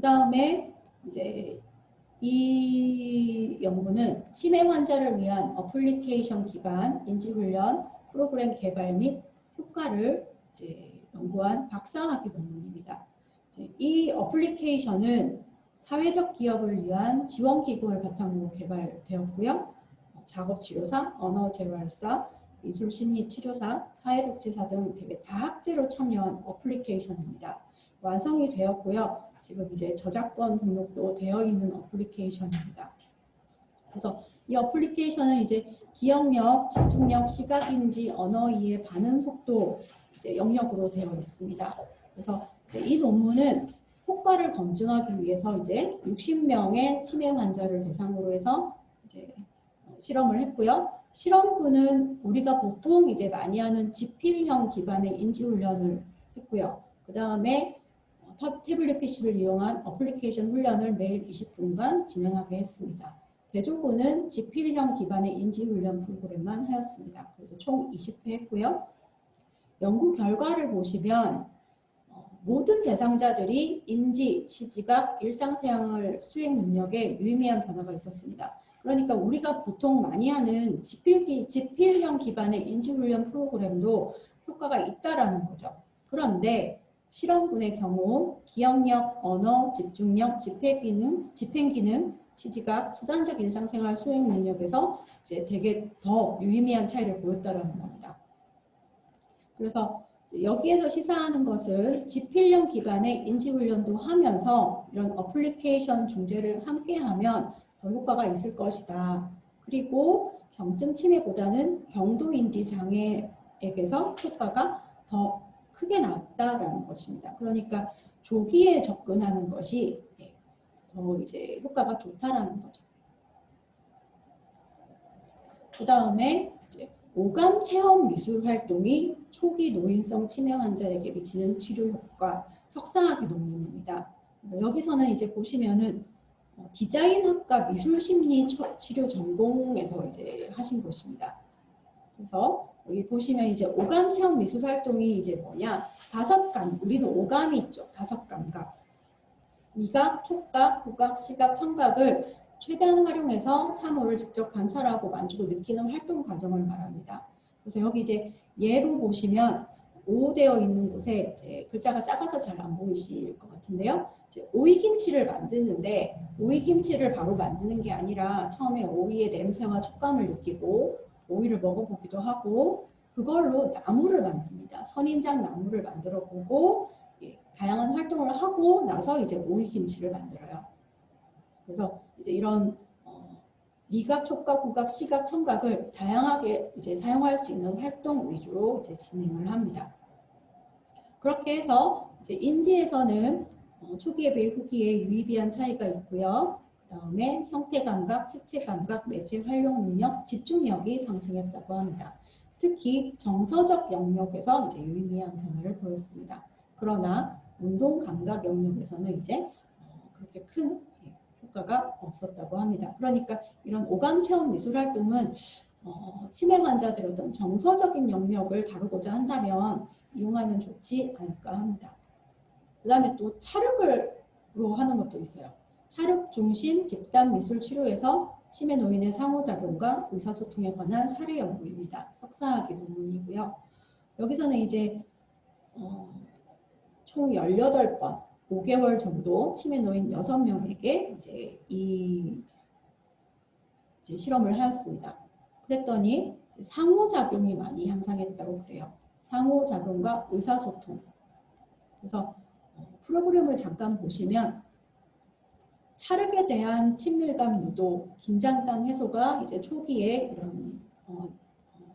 그 다음에 이제 이 연구는 치매 환자를 위한 어플리케이션 기반 인지훈련 프로그램 개발 및 효과를 이제 연구한 박사학위 논문입니다. 이 어플리케이션은 사회적 기업을 위한 지원기금을 바탕으로 개발되었고요. 작업치료사, 언어재활사, 미술심리치료사, 사회복지사 등 되게 다학제로 참여한 어플리케이션입니다. 완성이 되었고요. 지금 이제 저작권 등록도 되어 있는 어플리케이션입니다. 그래서 이 어플리케이션은 이제 기억력, 집중력, 시각인지, 언어 이해, 반응 속도 이제 영역으로 되어 있습니다. 그래서 이제 이 논문은 효과를 검증하기 위해서 이제 60명의 치매 환자를 대상으로 해서 이제 실험을 했고요. 실험군은 우리가 보통 이제 많이 하는 지필형 기반의 인지훈련을 했고요. 그 다음에 태블릿 PC를 이용한 어플리케이션 훈련을 매일 20분간 진행하게 했습니다. 대조군은 지필형 기반의 인지훈련 프로그램만 하였습니다. 그래서 총 20회 했고요. 연구 결과를 보시면 모든 대상자들이 인지, 시지각, 일상생활 수행 능력에 유의미한 변화가 있었습니다. 그러니까 우리가 보통 많이 하는 지필형 기반의 인지훈련 프로그램도 효과가 있다라는 거죠. 그런데 실험군의 경우 기억력, 언어, 집중력, 집행기능, 시지각, 수단적 일상생활 수행 능력에서 이제 되게 더 유의미한 차이를 보였다라는 겁니다. 그래서 여기에서 시사하는 것은 지필형 기반의 인지훈련도 하면서 이런 어플리케이션 중재를 함께하면 더 효과가 있을 것이다. 그리고 경증 치매보다는 경도인지 장애에게서 효과가 더 크게 나왔다라는 것입니다. 그러니까 조기에 접근하는 것이 더 이제 효과가 좋다라는 거죠. 그 다음에 오감 체험 미술 활동이 초기 노인성 치매 환자에게 미치는 치료 효과 석사학위 논문입니다. 여기서는 이제 보시면은 디자인학과 미술심리 치료 전공에서 이제 하신 것입니다. 그래서 여기 보시면 이제 오감 체험 미술 활동이 이제 뭐냐? 5감, 우리는 오감이 있죠. 5감각. 미각, 촉각, 후각, 시각, 청각을 최대한 활용해서 사물을 직접 관찰하고 만지고 느끼는 활동 과정을 말합니다. 그래서 여기 이제 예로 보시면 오 되어 있는 곳에 이제 글자가 작아서 잘 안 보이실 것 같은데요. 이제 오이김치를 만드는데 오이김치를 바로 만드는 게 아니라 처음에 오이의 냄새와 촉감을 느끼고 오이를 먹어보기도 하고 그걸로 나무를 만듭니다. 선인장 나무를 만들어 보고 다양한 활동을 하고 나서 이제 오이김치를 만들어요. 그래서 이제 이런 미각, 촉각, 후각, 시각, 청각을 다양하게 이제 사용할 수 있는 활동 위주로 이제 진행을 합니다. 그렇게 해서 이제 인지에서는 초기에 비해 후기에 유의미한 차이가 있고요. 그 다음에 형태 감각, 색채 감각, 매체 활용 능력, 집중력이 상승했다고 합니다. 특히 정서적 영역에서 이제 유의미한 변화를 보였습니다. 그러나 운동 감각 영역에서는 이제 그렇게 큰 효과가 없었다고 합니다. 그러니까 이런 오감 체험 미술 활동은 치매 환자들의 어떤 정서적인 영역을 다루고자 한다면 이용하면 좋지 않을까 합니다. 그 다음에 또 찰흙으로 하는 것도 있어요. 찰흙 중심 집단 미술 치료에서 치매 노인의 상호작용과 의사소통에 관한 사례 연구입니다. 석사학위 논문이고요. 여기서는 이제 총 18번 5개월 정도 치매 노인 6명에게 이제 이제 실험을 하였습니다. 그랬더니 상호작용이 많이 향상했다고 그래요. 상호작용과 의사소통. 그래서 프로그램을 잠깐 보시면 찰흙에 대한 친밀감 유도, 긴장감 해소가 이제 초기에 이런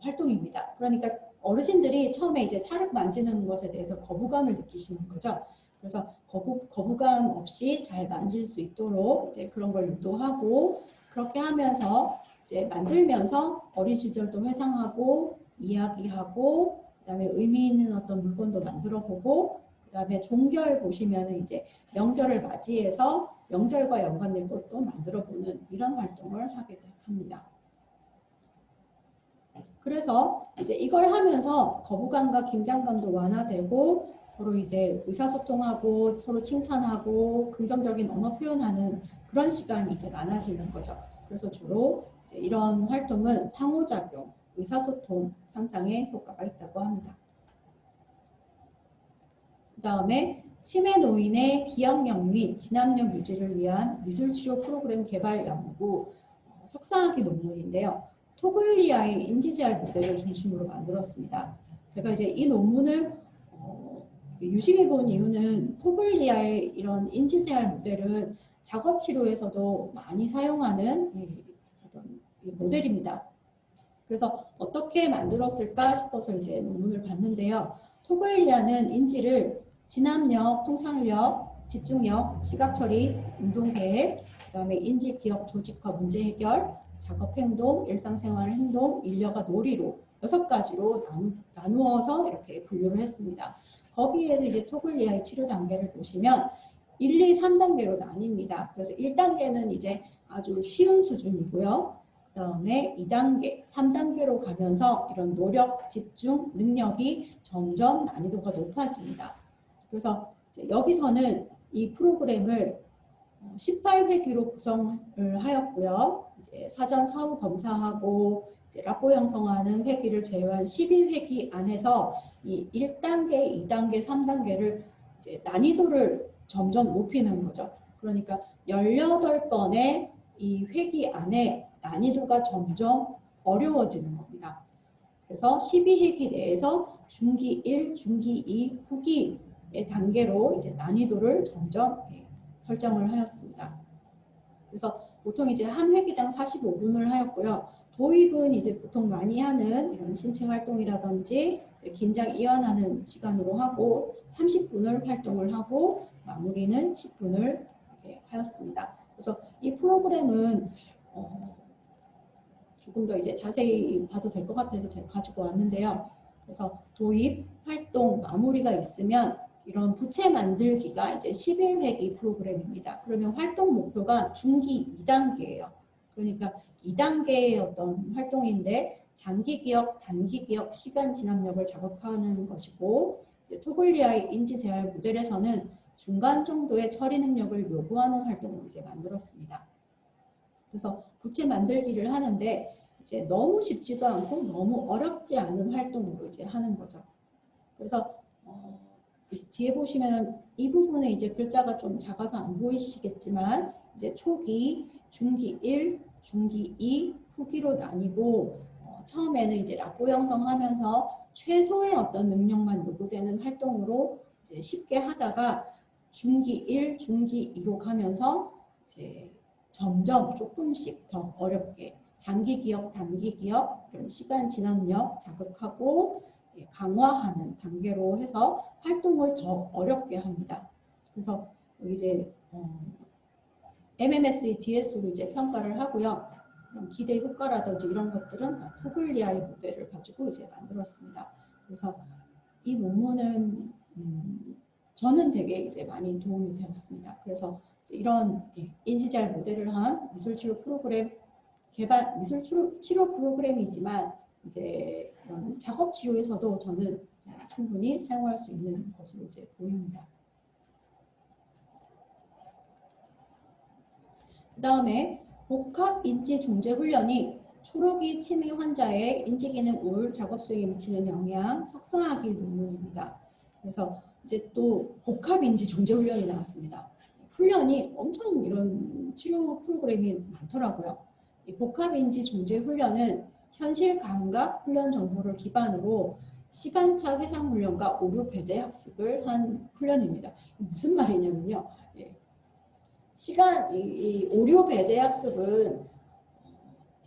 활동입니다. 그러니까 어르신들이 처음에 이제 찰흙 만지는 것에 대해서 거부감을 느끼시는 거죠. 그래서 거부감 없이 잘 만질 수 있도록 이제 그런 걸 유도하고 그렇게 하면서 이제 만들면서 어린 시절도 회상하고 이야기하고 그다음에 의미 있는 어떤 물건도 만들어 보고 그다음에 종결 보시면은 이제 명절을 맞이해서 명절과 연관된 것도 만들어 보는 이런 활동을 하게 합니다. 그래서 이제 이걸 하면서 거부감과 긴장감도 완화되고 서로 이제 의사소통하고 서로 칭찬하고 긍정적인 언어 표현하는 그런 시간이 이제 많아지는 거죠. 그래서 주로 이제 이런 활동은 상호작용, 의사소통 향상에 효과가 있다고 합니다. 그 다음에 치매 노인의 기억력 및 진압력 유지를 위한 미술치료 프로그램 개발 연구 석사학위 논문인데요. 토글리아의 인지재활 모델을 중심으로 만들었습니다. 제가 이제 이 논문을 유심히 본 이유는 토글리아의 이런 인지재활 모델은 작업치료에서도 많이 사용하는 어떤 모델입니다. 그래서 어떻게 만들었을까 싶어서 이제 논문을 봤는데요. 토글리아는 인지를 진압력, 통찰력, 집중력, 시각처리, 운동계획, 그다음에 인지, 기억, 조직화, 문제 해결, 작업 행동, 일상생활 행동, 인력과 놀이로 6가지로 나누어서 이렇게 분류를 했습니다. 거기에서 이제 토글리아의 치료 단계를 보시면 1, 2, 3단계로 나뉩니다. 그래서 1단계는 이제 아주 쉬운 수준이고요. 그 다음에 2단계, 3단계로 가면서 이런 노력, 집중, 능력이 점점 난이도가 높아집니다. 그래서 이제 여기서는 이 프로그램을 18회기로 구성을 하였고요. 이제 사전 사후 검사하고 이제 라포 형성하는 회기를 제외한 12회기 안에서 이 1단계, 2단계, 3단계를 이제 난이도를 점점 높이는 거죠. 그러니까 18번의 이 회기 안에 난이도가 점점 어려워지는 겁니다. 그래서 12회기 내에서 중기 1, 중기 2, 후기의 단계로 이제 난이도를 점점 설정을 하였습니다. 그래서 보통 이제 한 회기당 45분을 하였고요. 도입은 이제 보통 많이 하는 이런 신체 활동이라든지 이제 긴장 이완하는 시간으로 하고 30분을 활동을 하고 마무리는 10분을 이렇게 하였습니다. 그래서 이 프로그램은 조금 더 이제 자세히 봐도 될 것 같아서 제가 가지고 왔는데요. 그래서 도입, 활동, 마무리가 있으면 이런 부채 만들기가 이제 11회기 프로그램입니다. 그러면 활동 목표가 중기 2단계예요. 그러니까 2단계의 어떤 활동인데 장기 기억, 단기 기억, 시간 진압력을 자극하는 것이고 이제 토글리아의 인지 재활 모델에서는 중간 정도의 처리 능력을 요구하는 활동을 이제 만들었습니다. 그래서 부채 만들기를 하는데 이제 너무 쉽지도 않고 너무 어렵지 않은 활동으로 이제 하는 거죠. 그래서 뒤에 보시면 이 부분에 이제 글자가 좀 작아서 안 보이시겠지만 이제 초기, 중기 1, 중기 2, 후기로 나뉘고 처음에는 이제 라포 형성하면서 최소의 어떤 능력만 요구되는 활동으로 이제 쉽게 하다가 중기 1, 중기 2로 가면서 이제 점점 조금씩 더 어렵게 장기 기억, 단기 기억, 이런 시간 진압력 자극하고 강화하는 단계로 해서 활동을 더 어렵게 합니다. 그래서 이제 MMSE DS로 이제 평가를 하고요. 기대 효과라든지 이런 것들은 다 토글리아의 모델을 가지고 이제 만들었습니다. 그래서 이 논문은 저는 되게 이제 많이 도움이 되었습니다. 그래서 이런 인지재활 모델을 한 미술치료 프로그램 개발, 미술치료 프로그램이지만 이제 이런 작업 치료에서도 저는 충분히 사용할 수 있는 것으로 이제 보입니다. 그 다음에 복합 인지 중재 훈련이 초록이 치매 환자의 인지기능 우울 작업 수행에 미치는 영향 석사학위 논문입니다. 그래서 이제 또 복합 인지 중재 훈련이 나왔습니다. 훈련이 엄청 이런 치료 프로그램이 많더라고요. 이 복합 인지 중재 훈련은 현실 감각 훈련 정보를 기반으로 시간차 회상 훈련과 오류 배제 학습을 한 훈련입니다. 무슨 말이냐면요. 이 오류 배제 학습은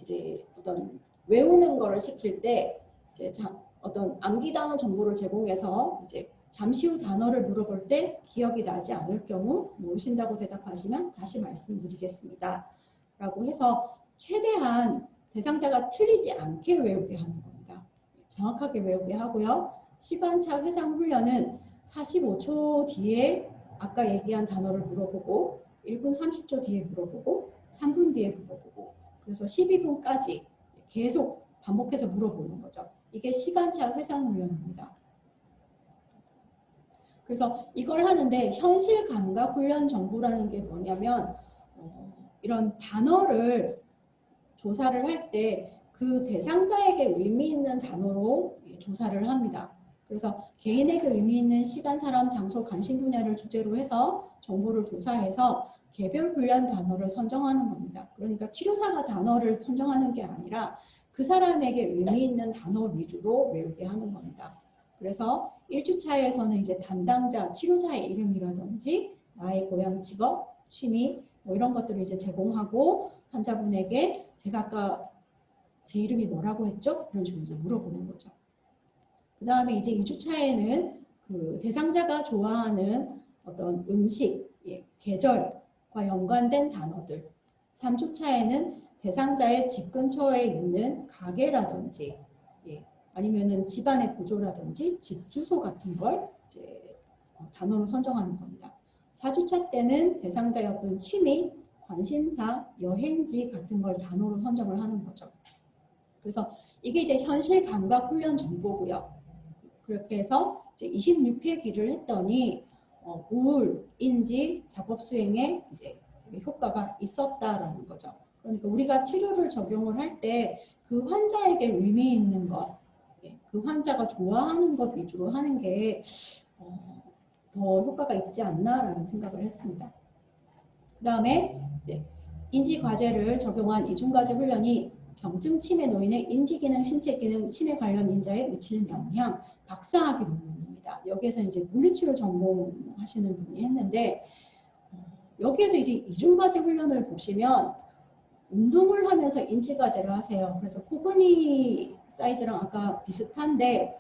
이제 어떤 외우는 거를 시킬 때 이제 어떤 암기 단어 정보를 제공해서 이제 잠시 후 단어를 물어볼 때 기억이 나지 않을 경우 모르신다고 대답하시면 다시 말씀드리겠습니다. 라고 해서 최대한 대상자가 틀리지 않게 외우게 하는 겁니다. 정확하게 외우게 하고요. 시간차 회상 훈련은 45초 뒤에 아까 얘기한 단어를 물어보고 1분 30초 뒤에 물어보고 3분 뒤에 물어보고 그래서 12분까지 계속 반복해서 물어보는 거죠. 이게 시간차 회상 훈련입니다. 그래서 이걸 하는데 현실 감각 훈련 정보라는 게 뭐냐면 이런 단어를 조사를 할 때 그 대상자에게 의미 있는 단어로 조사를 합니다. 그래서 개인에게 의미 있는 시간, 사람, 장소, 관심 분야를 주제로 해서 정보를 조사해서 개별 훈련 단어를 선정하는 겁니다. 그러니까 치료사가 단어를 선정하는 게 아니라 그 사람에게 의미 있는 단어 위주로 외우게 하는 겁니다. 그래서 1주차에서는 이제 담당자, 치료사의 이름이라든지 나의 고향, 직업, 취미 뭐 이런 것들을 이제 제공하고 환자분에게 제가 아까 제 이름이 뭐라고 했죠? 그런 식으로 이제 물어보는 거죠. 그 다음에 이제 2주차에는 그 대상자가 좋아하는 어떤 음식, 계절과 연관된 단어들. 3주차에는 대상자의 집 근처에 있는 가게라든지 아니면은 집안의 구조라든지 집 주소 같은 걸 이제 단어로 선정하는 겁니다. 4주차 때는 대상자의 어떤 취미, 관심사, 여행지 같은 걸 단어로 선정을 하는 거죠. 그래서 이게 이제 현실 감각 훈련 정보고요. 그렇게 해서 이제 26회기를 했더니 우울, 인지, 작업 수행에 이제 효과가 있었다라는 거죠. 그러니까 우리가 치료를 적용을 할 때 그 환자에게 의미 있는 것, 그 환자가 좋아하는 것 위주로 하는 게 더 효과가 있지 않나라는 생각을 했습니다. 그 다음에 이제 인지 과제를 적용한 이중과제 훈련이 경증 치매 노인의 인지기능, 신체기능, 치매 관련 인자에 미치는 영향, 박사학위 논문입니다. 여기에서 이제 물리치료 전공하시는 분이 했는데 여기에서 이제 이중과제 훈련을 보시면 운동을 하면서 인지과제를 하세요. 그래서 코그니 사이즈랑 아까 비슷한데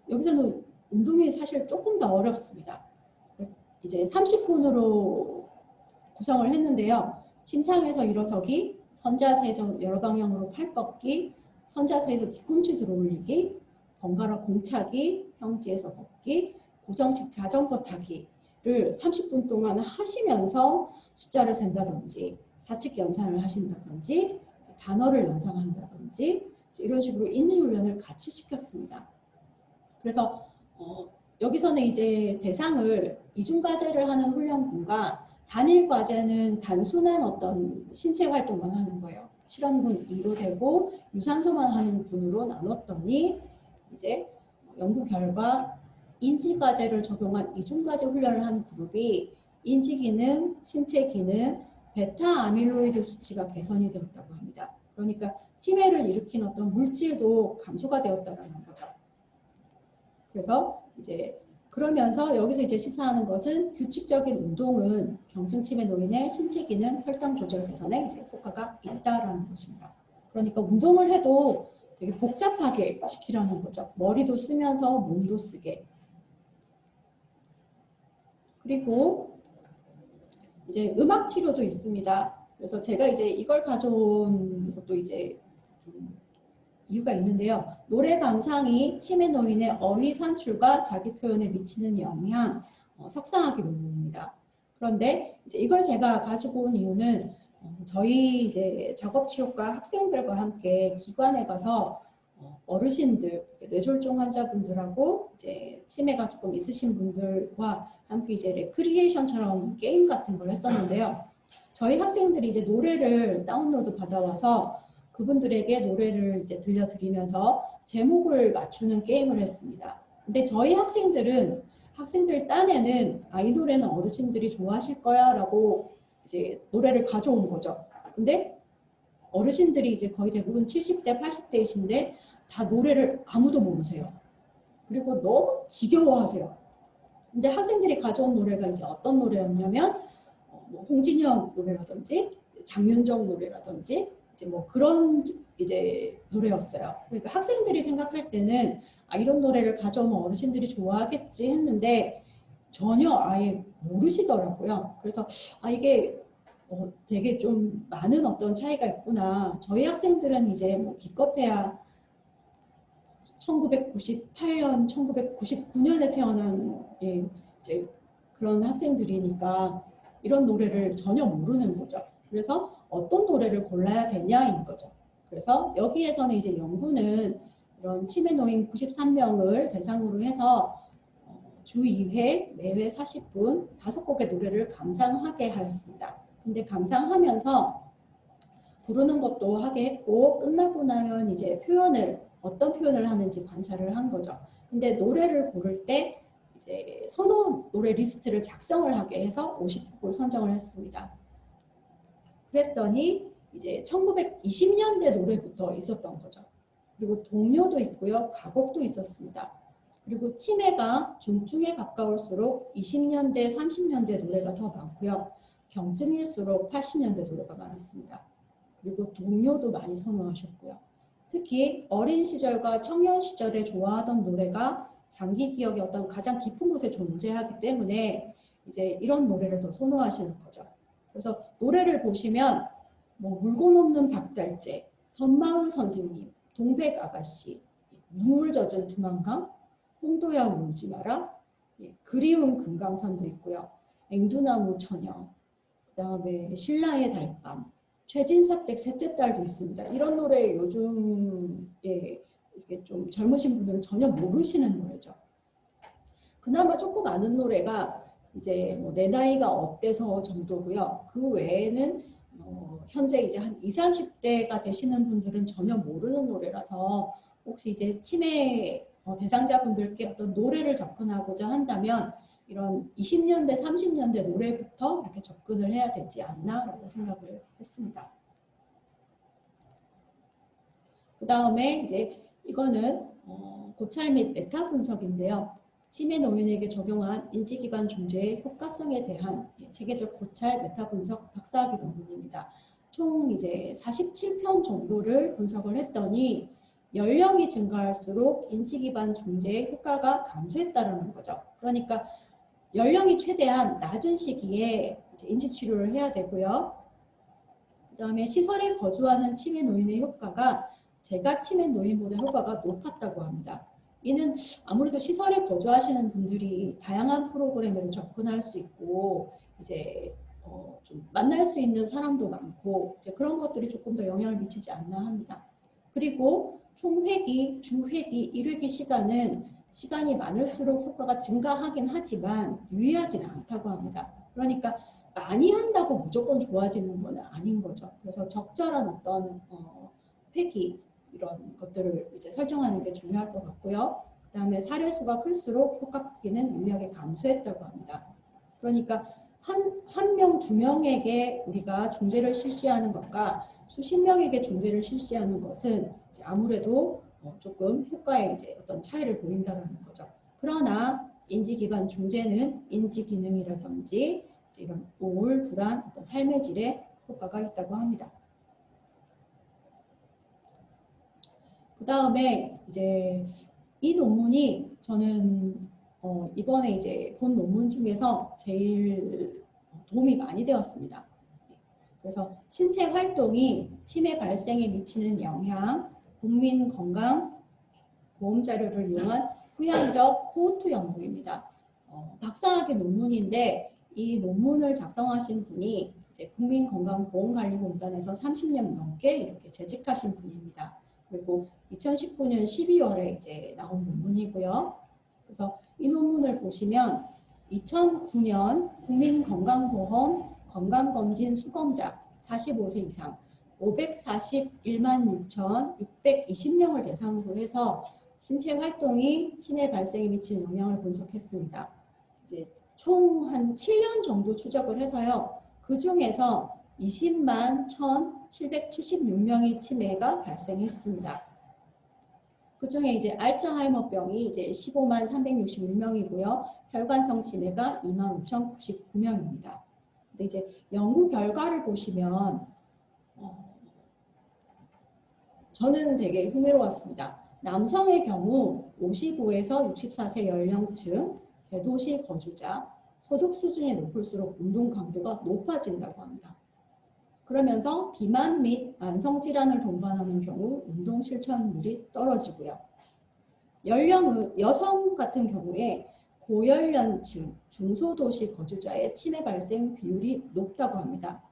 여기서는 운동이 사실 조금 더 어렵습니다. 이제 30분으로 구성을 했는데요. 침상에서 일어서기, 선자세에서 여러 방향으로 팔 뻗기, 선자세에서 뒤꿈치 들어올리기, 번갈아 공차기, 평지에서 걷기, 고정식 자전거 타기를 30분 동안 하시면서 숫자를 센다든지 사칙 연산을 하신다든지 단어를 연상한다든지 이런 식으로 인지훈련을 같이 시켰습니다. 그래서 여기서는 이제 대상을 이중과제를 하는 훈련군과 단일 과제는 단순한 어떤 신체 활동만 하는 거예요. 실험군 2로 되고 유산소만 하는 군으로 나눴더니 이제 연구 결과 인지 과제를 적용한 이중과제 훈련을 한 그룹이 인지 기능, 신체 기능, 베타 아밀로이드 수치가 개선이 되었다고 합니다. 그러니까 치매를 일으킨 어떤 물질도 감소가 되었다는 거죠. 그래서 이제 그러면서 여기서 이제 시사하는 것은 규칙적인 운동은 경증 치매 노인의 신체 기능, 혈당 조절 개선에 이제 효과가 있다라는 것입니다. 그러니까 운동을 해도 되게 복잡하게 시키라는 거죠. 머리도 쓰면서 몸도 쓰게. 그리고 이제 음악 치료도 있습니다. 그래서 제가 이제 이걸 가져온 것도 이제 좀 이유가 있는데요. 노래 감상이 치매 노인의 어휘 산출과 자기 표현에 미치는 영향, 석사학위 논문입니다. 그런데 이제 이걸 제가 가지고 온 이유는 저희 이제 작업치료과 학생들과 함께 기관에 가서 어르신들, 뇌졸중 환자분들하고 이제 치매가 조금 있으신 분들과 함께 이제 레크리에이션처럼 게임 같은 걸 했었는데요. 저희 학생들이 이제 노래를 다운로드 받아와서 그분들에게 노래를 이제 들려드리면서 제목을 맞추는 게임을 했습니다. 근데 저희 학생들 딴에는 이 노래는 어르신들이 좋아하실 거야 라고 이제 노래를 가져온 거죠. 근데 어르신들이 이제 거의 대부분 70대, 80대이신데 다 노래를 아무도 모르세요. 그리고 너무 지겨워하세요. 근데 학생들이 가져온 노래가 이제 어떤 노래였냐면 뭐 홍진영 노래라든지 장윤정 노래라든지 이제 뭐 그런 이제 노래였어요. 그러니까 학생들이 생각할 때는 이런 노래를 가져오면 어르신들이 좋아하겠지 했는데 전혀 아예 모르시더라고요. 그래서 이게 되게 좀 많은 어떤 차이가 있구나. 저희 학생들은 이제 뭐 기껏해야 1998년, 1999년에 태어난 이제 그런 학생들이니까 이런 노래를 전혀 모르는 거죠. 그래서 어떤 노래를 골라야 되냐인 거죠. 그래서 여기에서는 이제 연구는 이런 치매 노인 93명을 대상으로 해서 주 2회, 매회 40분 5곡의 노래를 감상하게 하였습니다. 근데 감상하면서 부르는 것도 하게 했고 끝나고 나면 이제 어떤 표현을 하는지 관찰을 한 거죠. 근데 노래를 고를 때 이제 선호 노래 리스트를 작성을 하게 해서 50곡을 선정을 했습니다. 그랬더니 이제 1920년대 노래부터 있었던 거죠. 그리고 동요도 있고요. 가곡도 있었습니다. 그리고 치매가 중증에 가까울수록 20년대, 30년대 노래가 더 많고요. 경증일수록 80년대 노래가 많았습니다. 그리고 동요도 많이 선호하셨고요. 특히 어린 시절과 청년 시절에 좋아하던 노래가 장기 기억의 어떤 가장 깊은 곳에 존재하기 때문에 이제 이런 노래를 더 선호하시는 거죠. 그래서 노래를 보시면 뭐 물건 없는 박달재, 선마을 선생님, 동백 아가씨, 눈물 젖은 두만강, 홍도야 울지 마라, 그리운 금강산도 있고요. 앵두나무 처녀, 그 다음에 신라의 달밤, 최진사댁 셋째 딸도 있습니다. 이런 노래 요즘 이게 좀 젊으신 분들은 전혀 모르시는 노래죠. 그나마 조금 아는 노래가 이제 뭐 내 나이가 어때서 정도고요. 그 외에는 현재 이제 한 20, 30대가 되시는 분들은 전혀 모르는 노래라서 혹시 이제 치매 대상자분들께 어떤 노래를 접근하고자 한다면 이런 20년대, 30년대 노래부터 이렇게 접근을 해야 되지 않나라고 생각을 했습니다. 그 다음에 이제 이거는 고찰 및 메타 분석인데요. 치매 노인에게 적용한 인지기반 중재의 효과성에 대한 체계적 고찰 메타 분석 박사학위 논문입니다. 총 이제 47편 정도를 분석을 했더니 연령이 증가할수록 인지기반 중재의 효과가 감소했다는 거죠. 그러니까 연령이 최대한 낮은 시기에 이제 인지치료를 해야 되고요. 그 다음에 시설에 거주하는 치매 노인의 효과가 제가 치매 노인보다 효과가 높았다고 합니다. 이는 아무래도 시설에 거주하시는 분들이 다양한 프로그램으로 접근할 수 있고 이제 좀 만날 수 있는 사람도 많고 이제 그런 것들이 조금 더 영향을 미치지 않나 합니다. 그리고 총 회기, 주 회기, 1회기 시간이 많을수록 효과가 증가하긴 하지만 유의하지는 않다고 합니다. 그러니까 많이 한다고 무조건 좋아지는 건 아닌 거죠. 그래서 적절한 어떤 회기 이런 것들을 이제 설정하는 게 중요할 것 같고요. 그 다음에 사례수가 클수록 효과 크기는 유의하게 감소했다고 합니다. 그러니까 한 명, 두 명에게 우리가 중재를 실시하는 것과 수십 명에게 중재를 실시하는 것은 이제 아무래도 조금 효과에 이제 어떤 차이를 보인다는 거죠. 그러나 인지 기반 중재는 인지 기능이라든지 이런 우울, 불안, 어떤 삶의 질에 효과가 있다고 합니다. 그 다음에 이제 이 논문이 저는 이번에 이제 본 논문 중에서 제일 도움이 많이 되었습니다. 그래서 신체 활동이 치매 발생에 미치는 영향, 국민 건강 보험 자료를 이용한 후향적 코호트 연구입니다. 박사학위 논문인데 이 논문을 작성하신 분이 이제 국민건강보험관리공단에서 30년 넘게 이렇게 재직하신 분입니다. 그리고 2019년 12월에 이제 나온 논문이고요. 그래서 이 논문을 보시면 2009년 국민건강보험 건강검진 수검자 45세 이상 541만 6,620명을 대상으로 해서 신체 활동이 치매 발생에 미치는 영향을 분석했습니다. 이제 총 한 7년 정도 추적을 해서요. 그 중에서 20만 1,776명의 치매가 발생했습니다. 그 중에 이제 알츠하이머병이 이제 15만 361명이고요. 혈관성 치매가 2만 5,099명입니다. 근데 이제 연구 결과를 보시면 저는 되게 흥미로웠습니다. 남성의 경우 55에서 64세 연령층, 대도시 거주자, 소득 수준이 높을수록 운동 강도가 높아진다고 합니다. 그러면서 비만 및 만성질환을 동반하는 경우 운동 실천율이 떨어지고요. 여성 같은 경우에 고연령층, 중소도시 거주자의 치매 발생 비율이 높다고 합니다.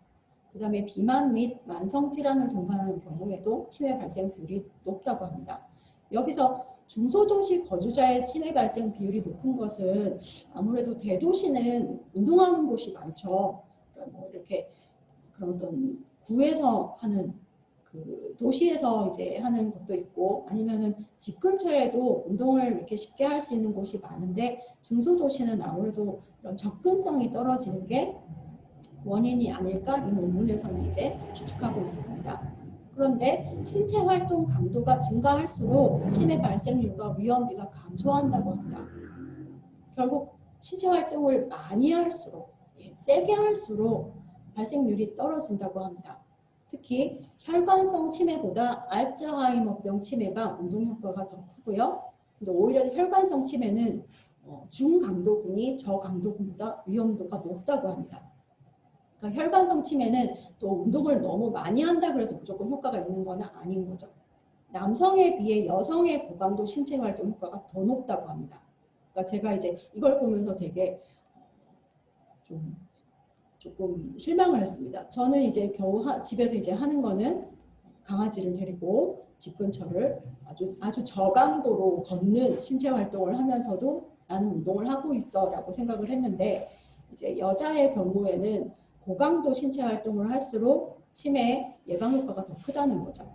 그다음에 비만 및 만성 질환을 동반하는 경우에도 치매 발생 비율이 높다고 합니다. 여기서 중소도시 거주자의 치매 발생 비율이 높은 것은 아무래도 대도시는 운동하는 곳이 많죠. 그러니까 뭐 이렇게 그런 어떤 구에서 하는 그 도시에서 이제 하는 것도 있고 아니면은 집 근처에도 운동을 이렇게 쉽게 할 수 있는 곳이 많은데 중소도시는 아무래도 이런 접근성이 떨어지는 게 원인이 아닐까 이 논문에서는 이제 추측하고 있습니다. 그런데 신체 활동 강도가 증가할수록 치매 발생률과 위험비가 감소한다고 합니다. 결국 신체 활동을 많이 할수록 세게 할수록 발생률이 떨어진다고 합니다. 특히 혈관성 치매보다 알츠하이머병 치매가 운동 효과가 더 크고요. 근데 오히려 혈관성 치매는 중강도군이 저강도군보다 위험도가 높다고 합니다. 그러니까 혈관성 치매는 또 운동을 너무 많이 한다 그래서 무조건 효과가 있는 건 아닌 거죠. 남성에 비해 여성의 고강도 신체 활동 효과가 더 높다고 합니다. 그러니까 제가 이제 이걸 보면서 되게 조금 실망을 했습니다. 저는 이제 겨우 집에서 이제 하는 거는 강아지를 데리고 집 근처를 아주 저강도로 걷는 신체 활동을 하면서도 나는 운동을 하고 있어라고 생각을 했는데 이제 여자의 경우에는 고강도 신체 활동을 할수록 치매 예방 효과가 더 크다는 거죠.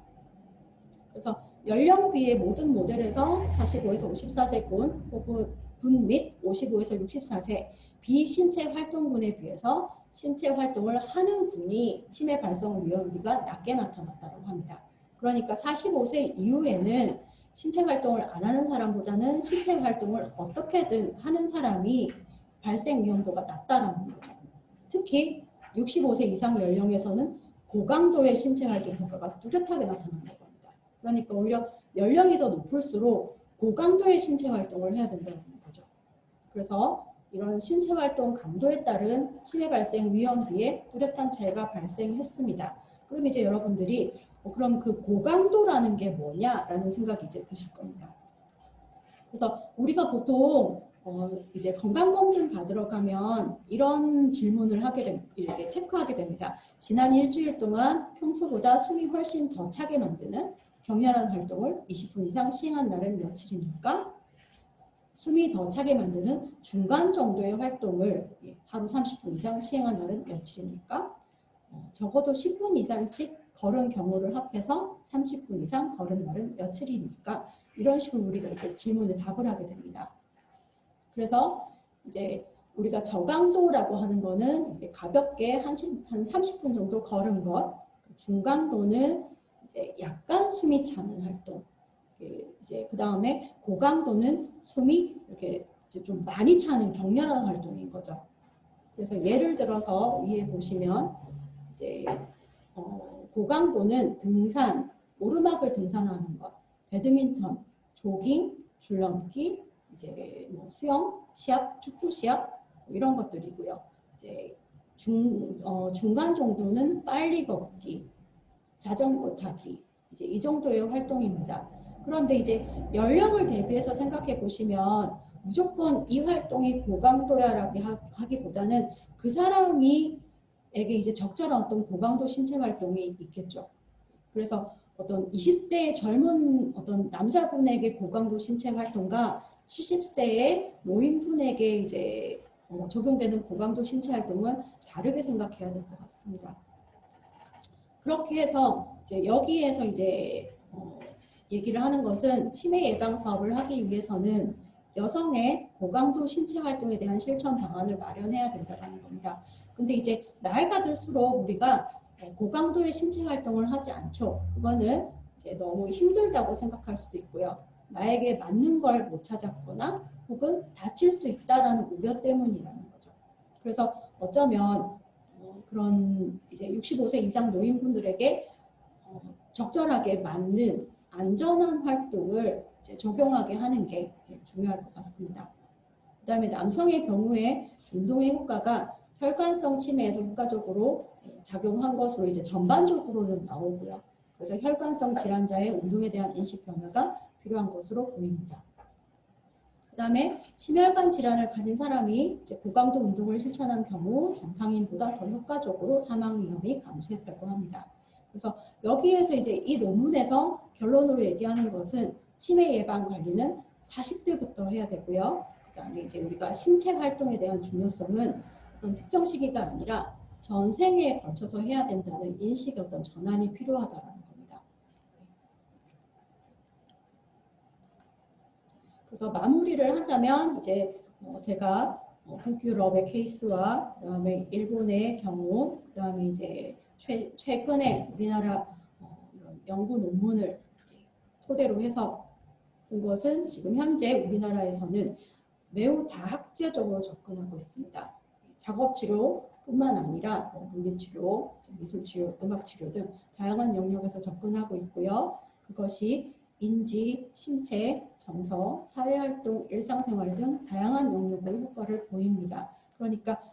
그래서 연령비의 모든 모델에서 45에서 54세 군 및 55에서 64세 비신체 활동군에 비해서 신체 활동을 하는 군이 치매 발생 위험비가 낮게 나타났다고 합니다. 그러니까 45세 이후에는 신체 활동을 안 하는 사람보다는 신체 활동을 어떻게든 하는 사람이 발생 위험도가 낮다라는 거죠. 특히 65세 이상 연령에서는 고강도의 신체 활동 효과가 뚜렷하게 나타난다고 합니다. 그러니까 오히려 연령이 더 높을수록 고강도의 신체 활동을 해야 된다는 거죠. 그래서 이런 신체 활동 강도에 따른 치매 발생 위험비에 뚜렷한 차이가 발생했습니다. 그럼 이제 여러분들이 그럼 그 고강도라는 게 뭐냐라는 생각이 이제 드실 겁니다. 그래서 우리가 보통 이제 건강검진 받으러 가면 이런 질문을 이렇게 체크하게 됩니다. 지난 일주일 동안 평소보다 숨이 훨씬 더 차게 만드는 격렬한 활동을 20분 이상 시행한 날은 며칠입니까? 숨이 더 차게 만드는 중간 정도의 활동을 하루 30분 이상 시행한 날은 며칠입니까? 적어도 10분 이상씩 걸은 경우를 합해서 30분 이상 걸은 날은 며칠입니까? 이런 식으로 우리가 이제 질문에 답을 하게 됩니다. 그래서 이제 우리가 저강도라고 하는 거는 가볍게 한 30분 정도 걸은 것, 중강도는 이제 약간 숨이 차는 활동, 이제 그 다음에 고강도는 숨이 이렇게 좀 많이 차는 격렬한 활동인 거죠. 그래서 예를 들어서 위에 보시면 이제 고강도는 등산, 오르막을 등산하는 것, 배드민턴, 조깅, 줄넘기, 이제 뭐 수영, 시합, 축구 시합 이런 것들이고요. 이제 중간 정도는 빨리 걷기, 자전거 타기, 이제 이 정도의 활동입니다. 그런데 이제 연령을 대비해서 생각해 보시면 무조건 이 활동이 고강도야라고 하기보다는 그 사람에게 이제 적절한 어떤 고강도 신체 활동이 있겠죠. 그래서 어떤 20대 젊은 어떤 남자분에게 고강도 신체 활동과 70세의 노인분에게 이제 적용되는 고강도 신체 활동은 다르게 생각해야 될 것 같습니다. 그렇게 해서 이제 여기에서 이제 얘기를 하는 것은 치매 예방 사업을 하기 위해서는 여성의 고강도 신체 활동에 대한 실천 방안을 마련해야 된다는 겁니다. 근데 이제 나이가 들수록 우리가 고강도의 신체 활동을 하지 않죠. 그거는 이제 너무 힘들다고 생각할 수도 있고요. 나에게 맞는 걸 못 찾았거나 혹은 다칠 수 있다라는 우려 때문이라는 거죠. 그래서 어쩌면 그런 이제 65세 이상 노인분들에게 적절하게 맞는 안전한 활동을 이제 적용하게 하는 게 중요할 것 같습니다. 그 다음에 남성의 경우에 운동의 효과가 혈관성 치매에서 효과적으로 작용한 것으로 이제 전반적으로는 나오고요. 그래서 혈관성 질환자의 운동에 대한 인식 변화가 필요한 것으로 보입니다. 그다음에 심혈관 질환을 가진 사람이 이제 고강도 운동을 실천한 경우 정상인보다 더 효과적으로 사망 위험이 감소했다고 합니다. 그래서 여기에서 이제 이 논문에서 결론으로 얘기하는 것은 치매 예방 관리는 40대부터 해야 되고요. 그다음에 이제 우리가 신체 활동에 대한 중요성은 어떤 특정 시기가 아니라 전생에 걸쳐서 해야 된다는 인식의 어떤 전환이 필요하다라는 겁니다. 그래서 마무리를 하자면 이제 제가 북유럽의 케이스와 그다음에 일본의 경우, 그다음에 이제 최근에 우리나라 이런 연구 논문을 토대로 해서 본 것은 지금 현재 우리나라에서는 매우 다학제적으로 접근하고 있습니다. 작업치료뿐만 아니라 물리치료, 미술치료, 음악치료 등 다양한 영역에서 접근하고 있고요. 그것이 인지, 신체, 정서, 사회활동, 일상생활 등 다양한 영역으로 효과를 보입니다. 그러니까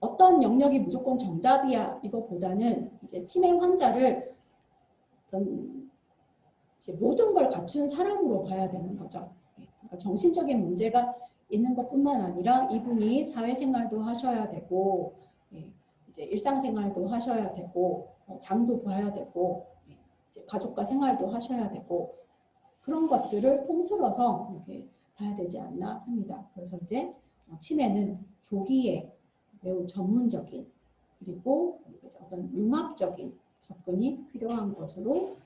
어떤 영역이 무조건 정답이야 이거보다는 이제 치매 환자를 어떤 이제 모든 걸 갖춘 사람으로 봐야 되는 거죠. 그러니까 정신적인 문제가 있는 것뿐만 아니라 이분이 사회생활도 하셔야 되고 이제 일상생활도 하셔야 되고 장도 봐야 되고 이제 가족과 생활도 하셔야 되고 그런 것들을 통틀어서 이렇게 봐야 되지 않나 합니다. 그래서 이제 치매는 조기에 매우 전문적인 그리고 어떤 융합적인 접근이 필요한 것으로